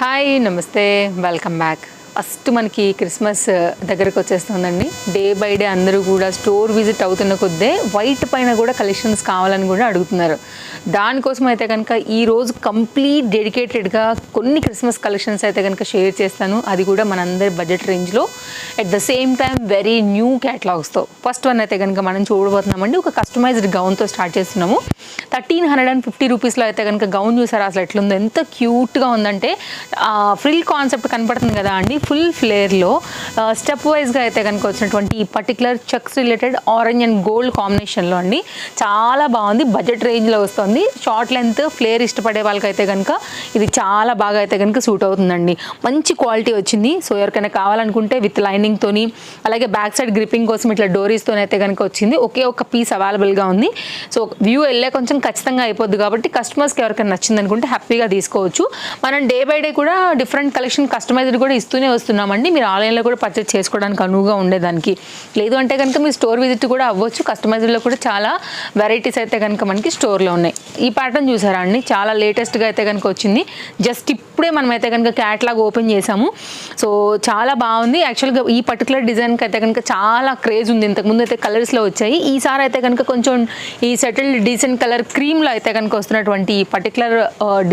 Hi నమస్తే welcome back. First మనకి Christmas దగ్గరకు వచ్చేస్తుందండి. డే బై డే అందరూ కూడా స్టోర్ విజిట్ అవుతున్న కొద్దే వైట్ పైన కూడా కలెక్షన్స్ కావాలని కూడా అడుగుతున్నారు. దానికోసం అయితే కనుక ఈరోజు కంప్లీట్ డెడికేటెడ్గా కొన్ని క్రిస్మస్ కలెక్షన్స్ అయితే కనుక షేర్ చేస్తాను. అది కూడా మనందరి బడ్జెట్ రేంజ్లో, at the same time very new క్యాటలాగ్స్తో. ఫస్ట్ వన్ అయితే కనుక మనం చూడబోతున్నామండి. ఒక కస్టమైజ్డ్ గౌన్తో స్టార్ట్ చేస్తున్నాము. 1350 రూపీస్లో అయితే కనుక గౌన్ చూసారు అసలు ఎట్లుందో, ఎంత క్యూట్గా ఉందంటే ఫ్రిల్ కాన్సెప్ట్ కనపడుతుంది కదా అండి. ఫుల్ ఫ్లేర్లో స్టెప్ వైజ్గా అయితే కనుక వచ్చినటువంటి ఈ particular checks related orange and gold కాంబినేషన్లో అండి. చాలా బాగుంది, బడ్జెట్ రేంజ్లో వస్తుంది. షార్ట్ లెంత్ ఫ్లేర్ ఇష్టపడే వాళ్ళకైతే కనుక ఇది చాలా బాగా అయితే కనుక సూట్ అవుతుందండి. మంచి క్వాలిటీ వచ్చింది. సో ఎవరికైనా కావాలనుకుంటే విత్ లైనింగ్తోని, అలాగే బ్యాక్ సైడ్ గ్రిప్పింగ్ కోసం ఇట్లా డోరీస్తో అయితే కనుక వచ్చింది. ఒకే ఒక పీస్ అవైలబుల్గా ఉంది. సో వ్యూ వెళ్ళే కొంచెం ఖచ్చితంగా అయిపోద్ది కాబట్టి కస్టమర్స్కి ఎవరికైనా నచ్చింది అనుకుంటే హ్యాపీగా తీసుకోవచ్చు. మనం డే బై డే కూడా డిఫరెంట్ కలెక్షన్ కస్టమైజ్డ్ కూడా ఇస్తూనే వస్తున్నామండి. మీరు ఆన్లైన్లో కూడా పర్చేస్ చేసుకోవడానికి అనువుగా ఉండేదానికి. లేదు అంటే కనుక మీరు స్టోర్ విజిట్ కూడా అవ్వచ్చు. కస్టమైజ్డ్లో కూడా చాలా వెరైటీస్ అయితే కనుక మనకి స్టోర్లో ఉన్నాయి. ఈ ప్యాటర్న్ చూసారా అండి, చాలా లేటెస్ట్గా అయితే కనుక వచ్చింది. జస్ట్ ఇప్పుడే మనం అయితే కనుక క్యాటలాగ్ ఓపెన్ చేసాము. సో చాలా బాగుంది. యాక్చువల్గా ఈ పర్టికులర్ డిజైన్కి అయితే కనుక చాలా క్రేజ్ ఉంది. ఇంతకుముందు అయితే కలర్స్లో వచ్చాయి. ఈసారి అయితే కనుక కొంచెం ఈ సెటిల్డ్ డీసెంట్ కలర్ క్రీమ్లో అయితే కనుక వస్తున్నటువంటి ఈ పర్టికులర్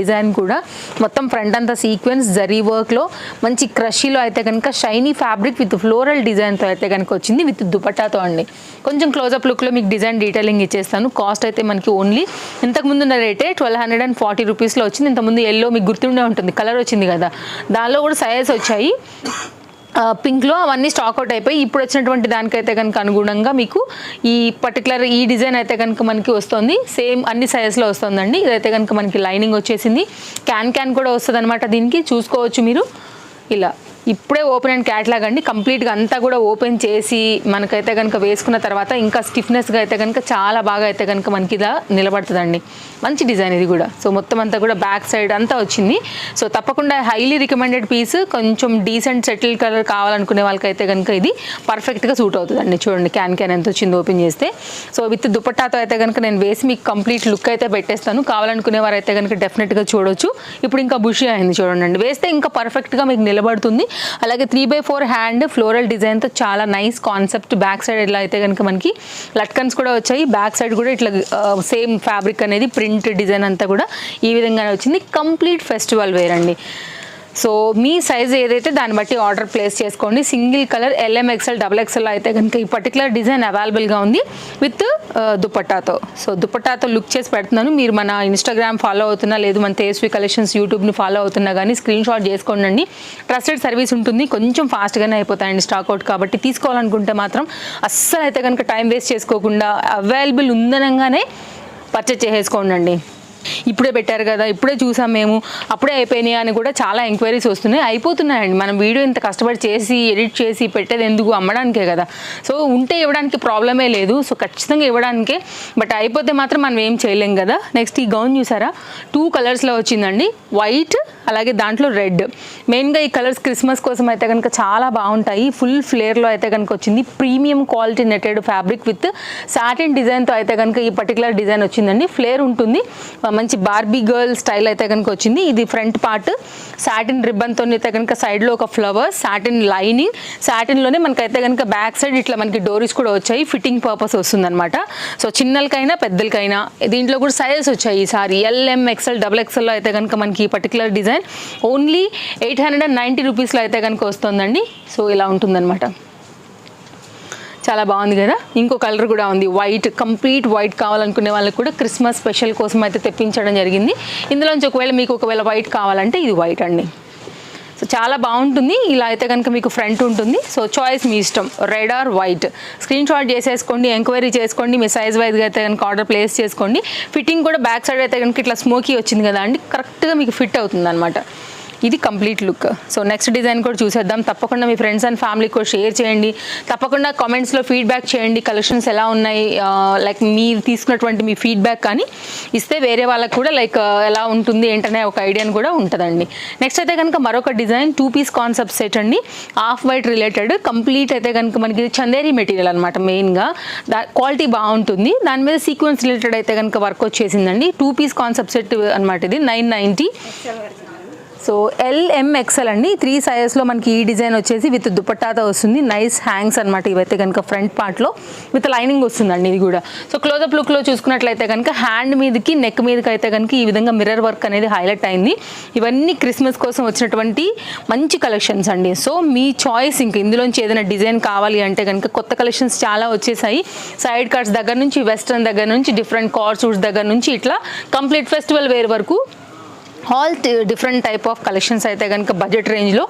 డిజైన్ కూడా మొత్తం ఫ్రంట్ అంతా సీక్వెన్స్ జరీ వర్క్లో మంచి క్రషీలో అయితే కనుక షైనీ ఫ్యాబ్రిక్ విత్ ఫ్లోరల్ డిజైన్తో అయితే కనుక వచ్చింది. విత్ దుపట్టాతో అండి. కొంచెం క్లోజప్ లుక్లో మీకు డిజైన్ డీటెయిలింగ్ ఇచ్చేస్తాను. కాస్ట్ అయితే మనకి ఓన్లీ ఇంతకుముందు ఉన్న రేటే 1240 రూపీస్లో వచ్చింది. ఇంతకుముందు ఎల్లో మీకు గుర్తుండే ఉంటుంది, కలర్ వచ్చింది కదా, దానిలో కూడా సైజెస్ వచ్చాయి. పింక్లో అవన్నీ స్టాక్అవుట్ అయిపోయి ఇప్పుడు వచ్చినటువంటి దానికైతే కనుక అనుగుణంగా మీకు ఈ పర్టికులర్ ఈ డిజైన్ అయితే కనుక మనకి వస్తుంది. సేమ్ అన్ని సైజెస్లో వస్తుందండి. ఇదైతే కనుక మనకి లైనింగ్ వచ్చేసింది. క్యాన్ కూడా వస్తుంది అనమాట. దీనికి చూసుకోవచ్చు మీరు. ఇలా ఇప్పుడే ఓపెన్ అండ్ క్యాటలాగ్ అండి. కంప్లీట్గా అంతా కూడా ఓపెన్ చేసి మనకైతే కనుక వేసుకున్న తర్వాత ఇంకా స్టిఫ్నెస్గా అయితే కనుక చాలా బాగా అయితే కనుక మనకి ఇలా నిలబడుతుందండి. మంచి డిజైన్ ఇది కూడా. సో మొత్తం అంతా కూడా బ్యాక్ సైడ్ అంతా వచ్చింది. సో తప్పకుండా హైలీ రికమెండెడ్ పీస్. కొంచెం డీసెంట్ సెటిల్ కలర్ కావాలనుకునే వాళ్ళకైతే కనుక ఇది పర్ఫెక్ట్గా సూట్ అవుతుందండి. చూడండి క్యాన్ ఎంత వచ్చింది ఓపెన్ చేస్తే. సో విత్ దుపట్టాతో అయితే కనుక నేను వేసి మీకు కంప్లీట్ లుక్ అయితే పెట్టేస్తాను. కావాలనుకునే వారు అయితే కనుక డెఫినెట్గా చూడవచ్చు. ఇప్పుడు ఇంకా బుషీ అయింది చూడండి. వేస్తే ఇంకా పర్ఫెక్ట్గా మీకు నిలబడుతుంది. అలాగే 3/4 హ్యాండ్ ఫ్లోరల్ డిజైన్తో చాలా నైస్ కాన్సెప్ట్. బ్యాక్ సైడ్ ఇలా అయితే కనుక మనకి లట్కన్స్ కూడా వచ్చాయి. బ్యాక్ సైడ్ కూడా ఇట్లా సేమ్ ఫ్యాబ్రిక్ అనేది ప్రింట్ డిజైన్ అంతా కూడా ఈ విధంగానే వచ్చింది. కంప్లీట్ ఫెస్టివల్ వేర్ అండి. సో మీ సైజ్ ఏదైతే దాన్ని బట్టి ఆర్డర్ ప్లేస్ చేసుకోండి. Single colour LM XL XXL అయితే కనుక ఈ పర్టికులర్ డిజైన్ అవైలబుల్గా ఉంది విత్ దుపట్టాతో. సో దుపట్టాతో లుక్ చేసి పెడుతున్నాను. మీరు మన ఇన్స్టాగ్రామ్ ఫాలో అవుతున్నా, లేదు మన తేజస్వి కలెక్షన్స్ యూట్యూబ్ని ఫాలో అవుతున్నా కానీ స్క్రీన్ షాట్ చేసుకోండి. ట్రస్టెడ్ సర్వీస్ ఉంటుంది. కొంచెం ఫాస్ట్గానే అయిపోతాయండి స్టాక్అవుట్ కాబట్టి. తీసుకోవాలనుకుంటే మాత్రం అస్సలు అయితే కనుక టైం వేస్ట్ చేసుకోకుండా అవైలబుల్ ఉందనగానే పర్చేజ్ చేసేసుకోండి. ఇప్పుడే పెట్టారు కదా, ఇప్పుడే చూసాం మేము, అప్పుడే అయిపోయినాయి అని కూడా చాలా ఎంక్వైరీస్ వస్తున్నాయి. అయిపోతున్నాయండి. మనం వీడియో ఇంత కష్టపడి చేసి ఎడిట్ చేసి పెట్టేది ఎందుకు, అమ్మడానికే కదా. సో ఉంటే ఇవ్వడానికి ప్రాబ్లమే లేదు. సో ఖచ్చితంగా ఇవ్వడానికే. బట్ అయిపోతే మాత్రం మనం ఏం చేయలేం కదా. నెక్స్ట్ ఈ గౌన్ చూసారా, 2 కలర్స్లో వచ్చిందండి. వైట్ అలాగే దాంట్లో రెడ్. మెయిన్గా ఈ కలర్స్ క్రిస్మస్ కోసం అయితే కనుక చాలా బాగుంటాయి. ఫుల్ ఫ్లేర్లో అయితే కనుక వచ్చింది. Premium quality netted fabric with satin డిజైన్తో అయితే కనుక ఈ పర్టికులర్ డిజైన్ వచ్చిందండి. ఫ్లేర్ ఉంటుంది. మంచి బార్బీ గర్ల్ స్టైల్ అయితే కనుక వచ్చింది. ఇది ఫ్రంట్ పార్ట్ సాటిన్ రిబ్బన్తో అయితే కనుక సైడ్లో ఒక ఫ్లవర్, సాటిన్ లైనింగ్, సాటిన్లోనే మనకైతే కనుక బ్యాక్ సైడ్ ఇట్లా మనకి డోరీస్ కూడా వచ్చాయి. ఫిట్టింగ్ పర్పస్ వస్తుందన్నమాట. సో చిన్నలకైనా పెద్దలకైనా దీంట్లో కూడా సైజెస్ వచ్చాయి. ఈసారి LM XL XXLలో అయితే కనుక మనకి ఈ పర్టికులర్ డిజైన్ ఓన్లీ 890 రూపీస్లో అయితే కనుక వస్తుందండి. సో ఇలా ఉంటుందన్నమాట. చాలా బాగుంది కదా. ఇంకో కలర్ కూడా ఉంది, వైట్. కంప్లీట్ వైట్ కావాలనుకునే వాళ్ళకి కూడా క్రిస్మస్ స్పెషల్ కోసం అయితే తెప్పించడం జరిగింది. ఇందులోంచి ఒకవేళ వైట్ కావాలంటే ఇది వైట్ అండి. సో చాలా బాగుంటుంది. ఇలా అయితే కనుక మీకు ఫ్రంట్ ఉంటుంది. సో చాయిస్ మీ ఇష్టం, red or white. Screen shot చేసేసుకోండి, ఎంక్వైరీ చేసుకోండి. మీ సైజ్ వైజ్గా అయితే కనుక ఆర్డర్ ప్లేస్ చేసుకోండి. ఫిట్టింగ్ కూడా బ్యాక్ సైడ్ అయితే కనుక ఇట్లా స్మోకీ వచ్చింది కదా అండి, కరెక్ట్గా మీకు ఫిట్ అవుతుంది అనమాట. ఇది complete look. So next design కూడా చూసేద్దాం. తప్పకుండా మీ ఫ్రెండ్స్ అండ్ ఫ్యామిలీకి కూడా షేర్ చేయండి. తప్పకుండా కామెంట్స్లో ఫీడ్బ్యాక్ చేయండి. కలెక్షన్స్ ఎలా ఉన్నాయి, లైక్ మీరు తీసుకున్నటువంటి మీ ఫీడ్బ్యాక్ కానీ ఇస్తే వేరే వాళ్ళకి కూడా లైక్ ఎలా ఉంటుంది ఏంటనే ఒక ఐడియాని కూడా ఉంటుందండి. నెక్స్ట్ అయితే కనుక మరొక డిజైన్ 2 పీస్ కాన్సెప్ట్ సెట్ అండి. ఆఫ్ వైట్ రిలేటెడ్ కంప్లీట్ అయితే కనుక మనకి చందేరి మెటీరియల్ అనమాట. మెయిన్గా క్వాలిటీ బాగుంటుంది. దాని మీద సీక్వెన్స్ రిలేటెడ్ అయితే కనుక వర్క్ వచ్చేసిందండి. 2 పీస్ కాన్సెప్ట్ సెట్ అనమాట. ఇది 990. సో LMXL అండి, 3 సైజెస్లో మనకి ఈ డిజైన్ వచ్చేసి విత్ దుపట్టాతో వస్తుంది. నైస్ హ్యాంగ్స్ అనమాట ఇవైతే కనుక ఫ్రంట్ పార్ట్లో విత్ లైనింగ్ వస్తుందండి ఇది కూడా. సో క్లోజప్ లుక్లో చూసుకున్నట్లయితే కనుక హ్యాండ్ మీదకి నెక్ మీదకి అయితే కనుక ఈ విధంగా మిర్రర్ వర్క్ అనేది హైలైట్ అయింది. ఇవన్నీ క్రిస్మస్ కోసం వచ్చినటువంటి మంచి కలెక్షన్స్ అండి. సో మీ చాయిస్, ఇంకా ఇందులోంచి ఏదైనా డిజైన్ కావాలి అంటే కనుక కొత్త కలెక్షన్స్ చాలా వచ్చేసాయి. సైడ్ కట్స్ దగ్గర నుంచి, వెస్ట్రన్ దగ్గర నుంచి, డిఫరెంట్ కార్డ్ సూట్స్ దగ్గర నుంచి ఇట్లా కంప్లీట్ ఫెస్టివల్ వేర్ వరకు all different type of collections అయితే కనుక బడ్జెట్ రేంజ్లో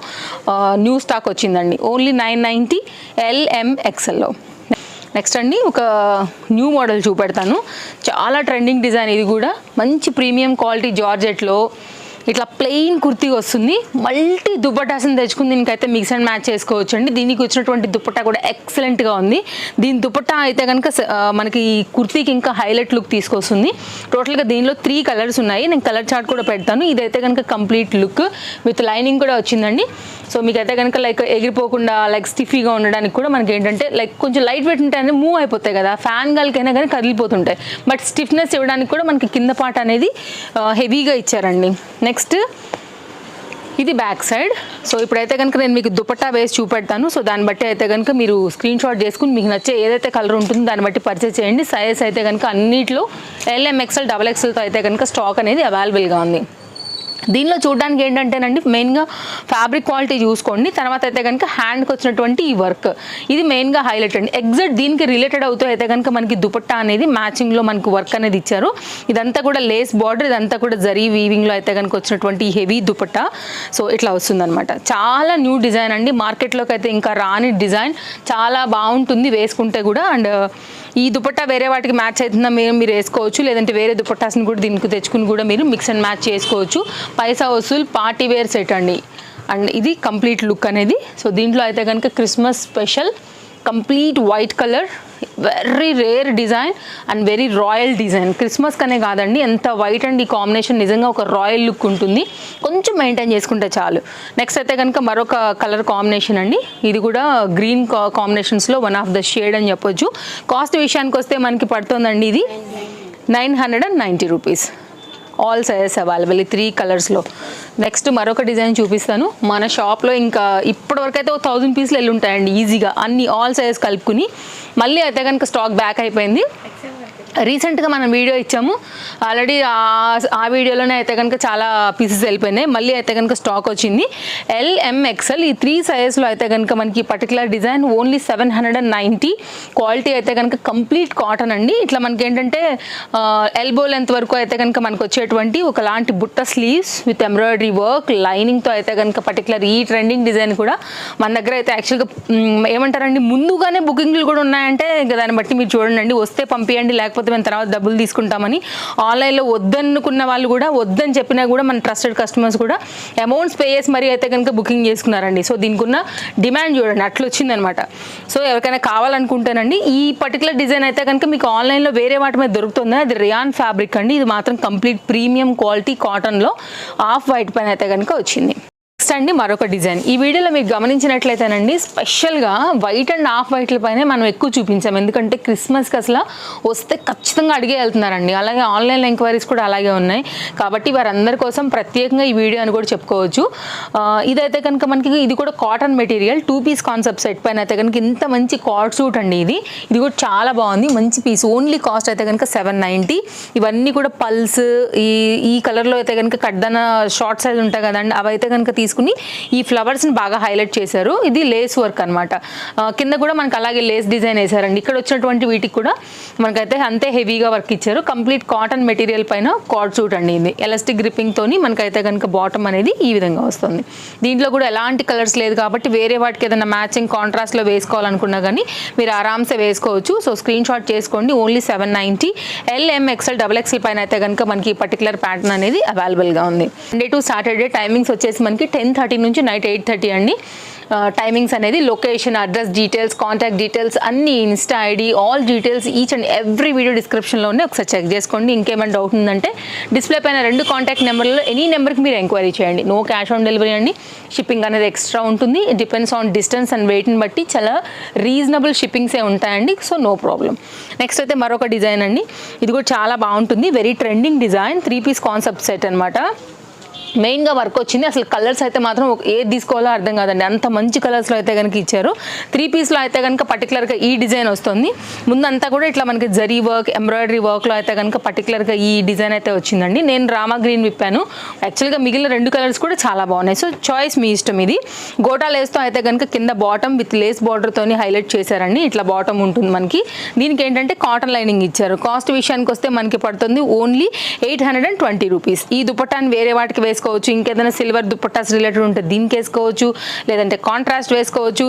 న్యూ స్టాక్ వచ్చిందండి. ఓన్లీ 990 LMXLలో. నెక్స్ట్ అండి ఒక న్యూ మోడల్ చూపెడతాను. చాలా ట్రెండింగ్ డిజైన్, ఇది కూడా మంచి ప్రీమియం క్వాలిటీ జార్జెట్లో ఇట్లా ప్లెయిన్ కుర్తీ వస్తుంది. మల్టీ దుపట్టాస్ని తెచ్చుకుని దీనికైతే మిక్స్ అండ్ మ్యాచ్ చేసుకోవచ్చు అండి. దీనికి వచ్చినటువంటి దుపట్టా కూడా ఎక్సలెంట్గా ఉంది. దీని దుపట్టా అయితే కనుక మనకి ఈ కుర్తీకి ఇంకా హైలైట్ లుక్ తీసుకొస్తుంది. టోటల్గా దీనిలో 3 కలర్స్ ఉన్నాయి. నేను కలర్ చార్ట్ కూడా పెడతాను. ఇదైతే కనుక కంప్లీట్ లుక్ విత్ లైనింగ్ కూడా వచ్చిందండి. సో మీకైతే కనుక లైక్ ఎగిరిపోకుండా లైక్ స్టిఫీగా ఉండడానికి కూడా మనకి ఏంటంటే లైక్ కొంచెం లైట్ వెయిట్ ఉంటే మూవ్ అయిపోతాయి కదా, ఫ్యాన్ గాలికైనా కానీ కదిలిపోతుంటాయి. బట్ స్టిఫ్నెస్ ఇవ్వడానికి కూడా మనకి కింద పార్ట్ అనేది హెవీగా ఇచ్చారండి. నెక్స్ట్ ఇది బ్యాక్ సైడ్. సో ఇప్పుడైతే కనుక నేను మీకు దుపట్టా వేసి చూపెడతాను. సో దాన్ని బట్టి అయితే కనుక మీరు స్క్రీన్ షాట్ చేసుకుని మీకు నచ్చే ఏదైతే కలర్ ఉంటుందో దాన్ని బట్టి పర్చేస్ చేయండి. సైజెస్ అయితే కనుక అన్నిట్లో LMXL, XXLతో అయితే కనుక స్టాక్ అనేది అవైలబుల్గా ఉంది. దీనిలో చూడడానికి ఏంటంటేనండి మెయిన్గా ఫ్యాబ్రిక్ క్వాలిటీ చూసుకోండి. తర్వాత అయితే కనుక హ్యాండ్కి వచ్చినటువంటి ఈ వర్క్ ఇది మెయిన్గా హైలైట్ అండి. ఎగ్జాక్ట్ దీనికి రిలేటెడ్ అవుతూ అయితే కనుక మనకి దుపట్టా అనేది మ్యాచింగ్లో మనకు వర్క్ అనేది ఇచ్చారు. ఇదంతా కూడా లేస్ బార్డర్, ఇదంతా కూడా జరీ వీవింగ్లో అయితే కనుక వచ్చినటువంటి హెవీ దుపట్టా. సో ఇట్లా వస్తుందన్నమాట. చాలా న్యూ డిజైన్ అండి, మార్కెట్లోకి అయితే ఇంకా రాని డిజైన్. చాలా బాగుంటుంది వేసుకుంటే కూడా. అండ్ ఈ దుపట్టా వేరే వాటికి మ్యాచ్ అవుతుందా మీరు వేసుకోవచ్చు, లేదంటే వేరే దుపట్టాస్ని కూడా దీనికి తెచ్చుకుని కూడా మీరు మిక్స్ అండ్ మ్యాచ్ చేసుకోవచ్చు. పైసా వసూల్ పార్టీ వేర్ సెట్ అండి. అండ్ ఇది కంప్లీట్ లుక్ అనేది. సో దీంట్లో అయితే కనుక Christmas special complete white colour, very rare design and very royal design. Christmas కనే కాదండి, ఎంత వైట్ అండ్ ఈ కాంబినేషన్ నిజంగా ఒక రాయల్ లుక్ ఉంటుంది. కొంచెం మెయింటైన్ చేసుకుంటే చాలు. నెక్స్ట్ అయితే కనుక మరొక కలర్ కాంబినేషన్ అండి. ఇది కూడా గ్రీన్ కాంబినేషన్స్లో వన్ ఆఫ్ ద షేడ్ అని చెప్పొచ్చు. కాస్ట్ విషయానికి వస్తే మనకి పడుతుందండి ఇది 990 రూపీస్. ఆల్ సైజెస్ అవైలబుల్ ఈ 3 కలర్స్లో. నెక్స్ట్ మరొక డిజైన్ చూపిస్తాను. మన షాప్లో ఇంకా ఇప్పటివరకు అయితే 1000 పీసులు వెళ్ళి ఉంటాయండి ఈజీగా, అన్ని ఆల్ సైజెస్ కలుపుకుని. మళ్ళీ అయితే కనుక స్టాక్ బ్యాక్ అయిపోయింది. రీసెంట్గా మనం వీడియో ఇచ్చాము ఆల్రెడీ, ఆ వీడియోలోనే అయితే కనుక చాలా పీసెస్ వెళ్ళిపోయినాయి. మళ్ళీ అయితే కనుక స్టాక్ వచ్చింది. LMXL ఈ 3 సైజెస్లో అయితే కనుక మనకి పర్టికులర్ డిజైన్ ఓన్లీ 790. క్వాలిటీ అయితే కనుక కంప్లీట్ కాటన్ అండి. ఇట్లా మనకి ఏంటంటే ఎల్బో లెంత్ వరకు అయితే కనుక మనకు వచ్చేటువంటి ఒకలాంటి బుట్ట స్లీవ్స్ విత్ ఎంబ్రాయిడరీ వర్క్, లైనింగ్తో అయితే కనుక పర్టికులర్ ఈ ట్రెండింగ్ డిజైన్ కూడా మన దగ్గర అయితే యాక్చువల్గా ఏమంటారండి ముందుగానే బుకింగ్లు కూడా ఉన్నాయంటే ఇంకా దాన్ని బట్టి మీరు చూడండి. వస్తే పంపించండి, లేకపోతే మేము తర్వాత డబ్బులు తీసుకుంటామని. ఆన్లైన్లో వద్దనుకున్న వాళ్ళు కూడా, వద్దని చెప్పినా కూడా మన ట్రస్టెడ్ కస్టమర్స్ కూడా అమౌంట్స్ పే చేసి మరీ అయితే కనుక బుకింగ్ చేసుకున్నారండి. సో దీనికి ఉన్న డిమాండ్ చూడండి అట్లా వచ్చిందనమాట. సో ఎవరికైనా కావాలనుకుంటేనండి ఈ పర్టికులర్ డిజైన్ అయితే కనుక మీకు ఆన్లైన్లో వేరే వాటి మీద దొరుకుతుంది. అది రియాన్ ఫ్యాబ్రిక్ అండి. ఇది మాత్రం కంప్లీట్ ప్రీమియం క్వాలిటీ కాటన్లో ఆఫ్ వైట్ పైన అయితే కనుక వచ్చింది. నెక్స్ట్ అండి మరొక డిజైన్. ఈ వీడియోలో మీరు గమనించినట్లయితేనండి స్పెషల్గా వైట్ అండ్ ఆఫ్ వైట్ల పైన మనం ఎక్కువ చూపించాం. ఎందుకంటే క్రిస్మస్కి అసలు వస్తే ఖచ్చితంగా అడిగే వెళ్తున్నారండి. అలాగే ఆన్లైన్ ఎంక్వైరీస్ కూడా అలాగే ఉన్నాయి. కాబట్టి వారందరి కోసం ప్రత్యేకంగా ఈ వీడియో అని కూడా చెప్పుకోవచ్చు. ఇదైతే కనుక మనకి ఇది కూడా cotton material 2 piece concept set పైన అయితే కనుక ఇంత మంచి కార్డ్ సూట్ అండి. ఇది కూడా చాలా బాగుంది, మంచి పీస్. ఓన్లీ కాస్ట్ అయితే కనుక 790. ఇవన్నీ కూడా పల్స్ ఈ కలర్లో అయితే కనుక కడ్దన షార్ట్ సైజ్ ఉంటాయి కదండి, అవి అయితే కనుక తీసుకుని ఈ ఫ్లవర్స్ని బాగా హైలైట్ చేశారు. ఇది లేస్ వర్క్ అనమాట. కింద కూడా మనకు అలాగే లేస్ డిజైన్ వేసారండి. ఇక్కడ వచ్చినటువంటి వీటికి కూడా మనకైతే అంతే హెవీగా వర్క్ ఇచ్చారు. కంప్లీట్ కాటన్ మెటీరియల్ పైన కార్డ్ సూట్ అండి. ఇది ఎలాస్టిక్ గ్రిప్పింగ్ తోని మనకైతే కనుక బాటమ్ అనేది ఈ విధంగా వస్తుంది. దీంట్లో కూడా ఎలాంటి కలర్స్ లేదు కాబట్టి వేరే వాటికి ఏదైనా మ్యాచింగ్ కాంట్రాస్ట్లో వేసుకోవాలనుకున్నా కానీ మీరు ఆరామ్సే వేసుకోవచ్చు. సో స్క్రీన్ షాట్ చేసుకోండి. ఓన్లీ 790. LMXL, XXL పైన అయితే కనుక మనకి పర్టికులర్ ప్యాటర్న్ అనేది అవైలబుల్గా ఉంది. సండే టు సాటర్డే టైమింగ్స్ వచ్చేసి మనకి 10:30 నుంచి నైట్ 8:30 అండి. టైమింగ్స్ అనేది, location, address details, contact details అన్ని, insta ID, all details each and every video డిస్క్రిప్షన్లోనే ఒకసారి చెక్ చేసుకోండి. ఇంకేమైనా డౌట్ ఉందంటే డిస్ప్లే పైన 2 కాంటాక్ట్ నెంబర్లలో ఎనీ నెంబర్కి మీరు ఎంక్వైరీ చేయండి. నో క్యాష్ ఆన్ డెలివరీ అండి. షిప్పింగ్ అనేది ఎక్స్ట్రా ఉంటుంది. It depends on distance and వెయిట్ని బట్టి చాలా రీజనబుల్ షిప్పింగ్సే ఉంటాయండి. So no problem. నెక్స్ట్ అయితే మరొక డిజైన్ అండి. ఇది కూడా చాలా బాగుంటుంది. Very trending design. 3 piece concept set అనమాట. మెయిన్గా వర్క్ వచ్చింది. అసలు కలర్స్ అయితే మాత్రం ఏది తీసుకోవాలో అర్థం కాదండి, అంత మంచి కలర్స్లో అయితే కనుక ఇచ్చారు. 3 పీస్లో అయితే కనుక పర్టికులర్గా ఈ డిజైన్ వస్తుంది. ముందంతా కూడా ఇట్లా మనకి జరీ వర్క్, ఎంబ్రాయిడరీ వర్క్లో అయితే కనుక పర్టికులర్గా ఈ డిజైన్ అయితే వచ్చిందండి. నేను రామా గ్రీన్ విప్పాను. యాక్చువల్గా మిగిలిన 2 కలర్స్ కూడా చాలా బాగున్నాయి. సో చాయిస్ మీ ఇష్టం. ఇది గోటా లేస్తో అయితే కనుక కింద బాటమ్ విత్ లేస్ బార్డర్తోని హైలైట్ చేశారండి. ఇట్లా బాటమ్ ఉంటుంది మనకి. దీనికి ఏంటంటే కాటన్ లైనింగ్ ఇచ్చారు. కాస్ట్ విషయానికి వస్తే మనకి పడుతుంది ఓన్లీ 820 రూపీస్. ఈ దుపట్టాన్ని వేరే వాటికి వేసుకోవచ్చు, ఇంకేదైనా సిల్వర్ దుపట్టాస్ రిలేటెడ్ ఉంటే దీనికి వేసుకోవచ్చు, లేదంటే కాంట్రాస్ట్ వేసుకోవచ్చు.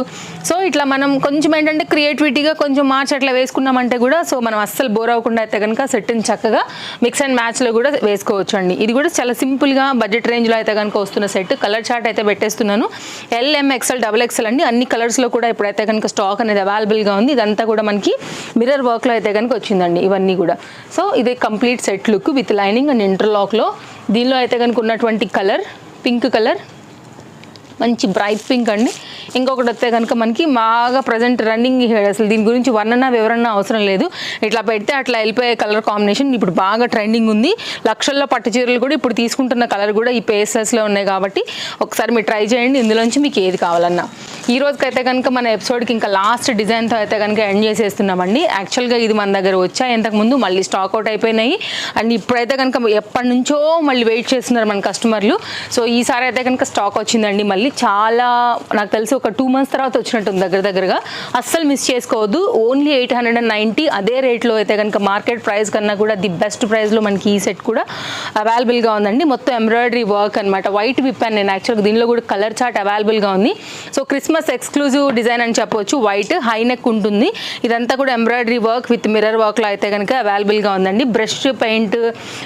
సో ఇట్లా మనం కొంచెం ఏంటంటే క్రియేటివిటీగా కొంచెం మార్చి అట్లా వేసుకున్నామంటే కూడా సో మనం అస్సలు బోర్ అవ్వకుండా అయితే కనుక సెట్ని చక్కగా మిక్స్ అండ్ మ్యాచ్లో కూడా వేసుకోవచ్చు అండి. ఇది కూడా చాలా సింపుల్గా బడ్జెట్ రేంజ్లో అయితే కనుక వస్తున్న సెట్. కలర్ చార్ట్ అయితే పెట్టేస్తున్నాను. LM XL XXL అండి. అన్ని కలర్స్లో కూడా ఇప్పుడైతే కనుక స్టాక్ అనేది అవైలబుల్గా ఉంది. ఇదంతా కూడా మనకి మిర్రర్ వర్క్లో అయితే కనుక వచ్చిందండి ఇవన్నీ కూడా. సో ఇది complete set look with lining and ఇంటర్లాక్లో. దీనిలో అయితే కనుక ఉన్నటువంటి కలర్ పింక్ కలర్, మంచి బ్రైట్ పింక్ అండి. ఇంకొకటి వస్తే కనుక మనకి బాగా ప్రజెంట్ రన్నింగ్, అసలు దీని గురించి వర్ణన వివరణ అవసరం లేదు, ఇట్లా పెడితే అట్లా వెళ్ళిపోయే కలర్ కాంబినేషన్. ఇప్పుడు బాగా ట్రెండింగ్ ఉంది. లక్షల్లో పట్టు చీరలు కూడా ఇప్పుడు తీసుకుంటున్న కలర్ కూడా ఈ పేస్టల్స్లో ఉన్నాయి కాబట్టి ఒకసారి మీరు ట్రై చేయండి. ఇందులోంచి మీకు ఏది కావాలన్నా. ఈ రోజుకైతే కనుక మన ఎపిసోడ్కి ఇంకా లాస్ట్ డిజైన్తో అయితే కనుక ఎండ్ చేసేస్తున్నామండి. యాక్చువల్గా ఇది మన దగ్గర వచ్చాయి ఇంతకుముందు, మళ్ళీ స్టాక్ అవుట్ అయిపోయినాయి. అండ్ ఇప్పుడైతే కనుక ఎప్పటి నుంచో మళ్ళీ వెయిట్ చేస్తున్నారు మన కస్టమర్లు. సో ఈసారి అయితే కనుక స్టాక్ వచ్చిందండి. మళ్ళీ చాలా నాకు తెలిసి ఒక 2 months తర్వాత వచ్చినట్టుంది దగ్గరగా. అస్సలు మిస్ చేసుకోవద్దు. ఓన్లీ 890. అదే రేట్లో అయితే కనుక మార్కెట్ ప్రైస్ కన్నా కూడా ది బెస్ట్ ప్రైస్లో మనకి ఈ సెట్ కూడా అవైలబుల్గా ఉందండి. మొత్తం ఎంబ్రాయిడరీ వర్క్ అనమాట. వైట్ విప్పాను నేను యాక్చువల్గా. దీనిలో కూడా కలర్ చార్ట్ అవైలబుల్గా ఉంది. సో క్రిస్మస్ ఎక్స్క్లూజివ్ డిజైన్ అని చెప్పవచ్చు. వైట్ హై నెక్ ఉంటుంది. ఇదంతా కూడా ఎంబ్రాయిడరీ వర్క్ విత్ మిర్రర్ వర్క్లో అయితే కనుక అవైలబుల్గా ఉందండి. బ్రష్ పెయింట్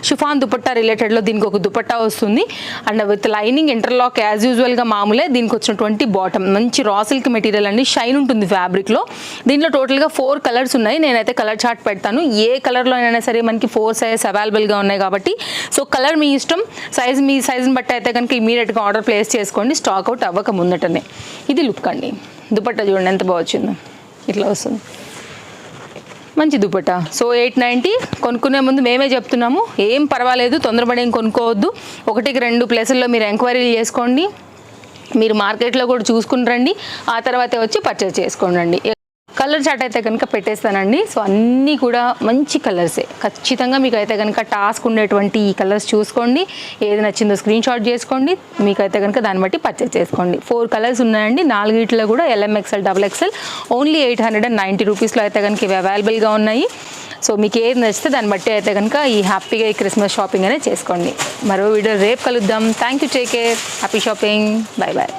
షిఫాన్ దుపట్టా రిలేటెడ్లో దీనికి ఒక దుపట్టా వస్తుంది. And with lining interlock as యూజువల్గా మామూలే. దీనికి వచ్చినటువంటి బాటమ్ మంచి రా సిల్క్ మెటీరియల్ అండి. షైన్ ఉంటుంది ఫ్యాబ్రిక్లో. దీంట్లో టోటల్గా 4 కలర్స్ ఉన్నాయి. నేనైతే కలర్ చార్ట్ పెడతాను. ఏ కలర్లో అయినా సరే మనకి 4 సైజ్ అవైలబుల్గా ఉన్నాయి కాబట్టి సో కలర్ మీ ఇష్టం, సైజ్ మీ సైజుని బట్టి అయితే కనుక ఇమీడియట్గా ఆర్డర్ ప్లేస్ చేసుకోండి, స్టాక్ అవుట్ అవ్వక ముందటనే. ఇది లుక్ అండి. దుపట్టా చూడండి ఎంత బాగా వచ్చిందో, ఇట్లా వస్తుంది మంచి దుపట్టా. సో 890. కొనుక్కునే ముందు మేమే చెప్తున్నాము, ఏం పర్వాలేదు, తొందరపడి ఏం కొనుక్కోవద్దు. 1-2 ప్లేసుల్లో మీరు ఎంక్వైరీలు చేసుకోండి. మీరు మార్కెట్లో కూడా చూసుకుని రండి, ఆ తర్వాత వచ్చి పర్చేస్ చేసుకోండి. కలర్ చార్ట్ అయితే కనుక పెట్టేస్తానండి. సో అన్నీ కూడా మంచి కలర్సే. ఖచ్చితంగా మీకు అయితే కనుక టాస్క్ ఉండేటువంటి ఈ కలర్స్ చూసుకోండి. ఏది నచ్చిందో స్క్రీన్ షాట్ చేసుకోండి. మీకైతే కనుక దాన్ని బట్టి పర్చేస్ చేసుకోండి. 4 కలర్స్ ఉన్నాయండి. 4 కూడా LM XL XXL ఓన్లీ 890 రూపీస్లో అయితే కనుక ఇవి అవైలబుల్గా ఉన్నాయి. సో మీకు ఏది నచ్చితే దాన్ని బట్టి అయితే కనుక ఈ హ్యాపీగా ఈ క్రిస్మస్ షాపింగ్ అనేది చేసుకోండి. మరో వీడియో రేపు కలుద్దాం. Thank you, take care, happy shopping, bye bye.